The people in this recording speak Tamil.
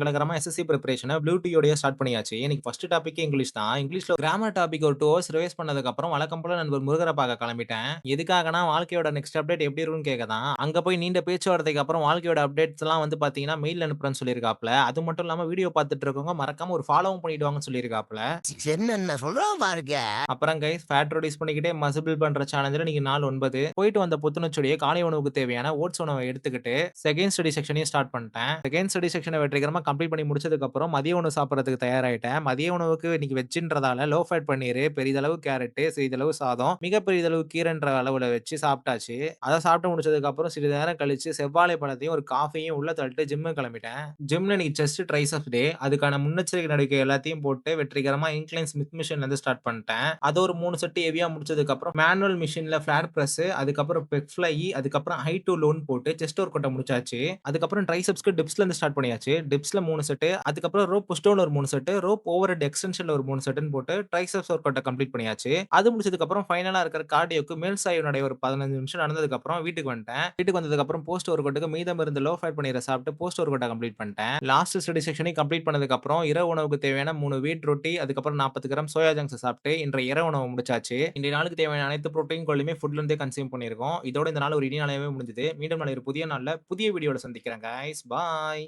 மங்களகரமா எஸ்எஸ்சி பிரிப்பரேஷன ப்ளூ டீயோடயே ஸ்டார்ட் பண்ணியாச்சு. இன்னைக்கு ஃபர்ஸ்ட் டாபிக்கே இங்கிலீஷ் தான். இங்கிலீஷ்ல கிராமர் டாபிக் ஒரு 2 ஹவர்ஸ் ரிவைஸ் பண்ணதுக்கப்புறம் வழக்கம் போல நண்பர் முருகர பாக்க கெளம்பிட்டேன். எதுக்காகன்னா, வாழ்க்கையோட நெக்ஸ்ட் அப்டேட் எப்படி இருக்கும்னு கேட்க தான். அங்க போய் நீண்ட பேச்சுவார்த்தைக்கு அப்புறம் வாழ்க்கையோட அப்டேட்ஸ்லாம் வந்து பாத்தீங்கன்னா, மெயில் அனுப்புறேன்னு சொல்லியிருக்காப்ல. அது மட்டும் இல்லாம வீடியோ பாத்துட்டு இருக்கவங்க மறக்காம ஒரு ஃபாலோவும் பண்ணிடுவாங்கன்னு சொல்லியிருக்காப்ல. என்னென்ன சொல்றான் பாருங்க. அப்புறம் கைஸ் ஃபேட் ரெடியூஸ் பண்ணிக்கிட்டே மசில் பில்ட் பண்ற சேலஞ்சுல இன்னைக்கு நாள் 9. போயிட்டு வந்த புத்துணர்ச்சியோடயே காலை உணவுக்கு தேவையான ஓட்ஸ் உணவ எடுத்துக்கிட்டு, செகண்ட் ஸ்டடி செக்ஷனையும் ஸ்டார்ட் பண்ணிட்டேன். செகண்ட் ஸ்டடி செக்ஷன வெற்றிகரமா கம்ப்ளீட் பண்ணி முடிச்சதுக்கப்புறம் மதிய உணவு சாப்பிடுறதுக்கு தயாராயிட்டேன். மதிய உணவுக்கு இன்னைக்கு வெஜ்ஜுன்றதால லோ ஃபேட் பன்னீரு, பெரிதளவு கேரட்டு, சிறிதளவு சாதம், மிக பெரிதளவு கீரைன்ற அளவுல வச்சு சாப்பிட்டாச்சு. அத சாப்பிட்டு முடிச்சதுக்கப்புறம் சிறிது நேரம் கழிச்சு செவ்வாழை பழத்தையும், ஒரு காஃபியும் உள்ள தள்ளிட்டு ஜிம்முக்கு கிளம்பிட்டேன். ஜிம்ல இன்னைக்கு செஸ்ட், ட்ரைசெப்ஸ் டே. அதுக்கான முன்னெச்சரிக்கை நடவடிக்கை எல்லாத்தையும் போட்டு வெற்றிகரமா இன்க்ளைன் ஸ்மித் மிஷின்லருந்து ஸ்டார்ட் பண்ணிட்டேன். அது ஒரு 3 செட் ஹெவியா முடிச்சதுக்கப்புறம் மேனுவல் மிஷின்ல ஃபிளார் பிரஸ், அதுக்கப்புறம் பெக் ஃப்ளை, அதுக்கப்புறம் ஹை டூ லோன்னு போட்டு செஸ்ட் ஒர்க் அவுட்ட முடிச்சாச்சு. அதுக்கப்புறம் ட்ரைசெப்ஸ்க்கு டிப்ஸ்லருந்து ஸ்டார்ட் பண்ணியாச்சு. டிப்ஸ்ல 3 செட்டு, அதுக்கப்புறம் ரோப் புஷ் டவுன்ல ஒரு 3 செட்டு, ரோப் ஓவர் ஹெட் எக்ஸ்டென்ஷன்ல ஒரு 3 செட்டுன்னு போட்டு ட்ரைசெப்ஸ் ஒர்க் அவுட்ட கம்ப்ளீட் பண்ணியாச்சு. அது முடிச்சதுக்கப்புறம் ஃபைனலா இருக்கிற கார்டியோக்கு மேல் சாய்வு நடை ஒரு 15 நிமிஷம் நடந்ததுக்கப்புறம் வீட்டுக்கு வந்துட்டேன். வீட்டுக்கு வந்ததுக்கப்புறம் போஸ்ட் ஒர்க் அவுட்க்கு மீதம் இருந்த லோ ஃபேட் பன்னீர சாப்பிட்டு போஸ்ட் ஒர்க் அவுட்ட கம்ப்ளீட் பண்ணிட்டேன். லாஸ்ட் ஸ்டடி செக்ஷனையும் கம்ப்ளீட் பண்ணதுக்கப்புறம் இரவு உணவுக்கு தேவையான 3 வீட் ரொட்டி, அதுக்கப்புறம் 40 கிராம் சோயா ஜங்க்ஸ சாப்பிட்டு இன்றைய இரவு உணவு முடிச்சாச்சு. இன்றைய நாளுக்கு தேவையான அனைத்து புரோட்டீன் கோளுமே ஃபுட்ல இருந்தே கன்சியூம் பண்ணியிருக்கோம். இதோட இந்த நாள் ஒரு இனிய நாளாவே முடிஞ்சது. மீண்டும் நாளை ஒரு புதிய நாள்ல புதிய வீடியோல சந்திக்கிறேன் கைஸ். பாய்.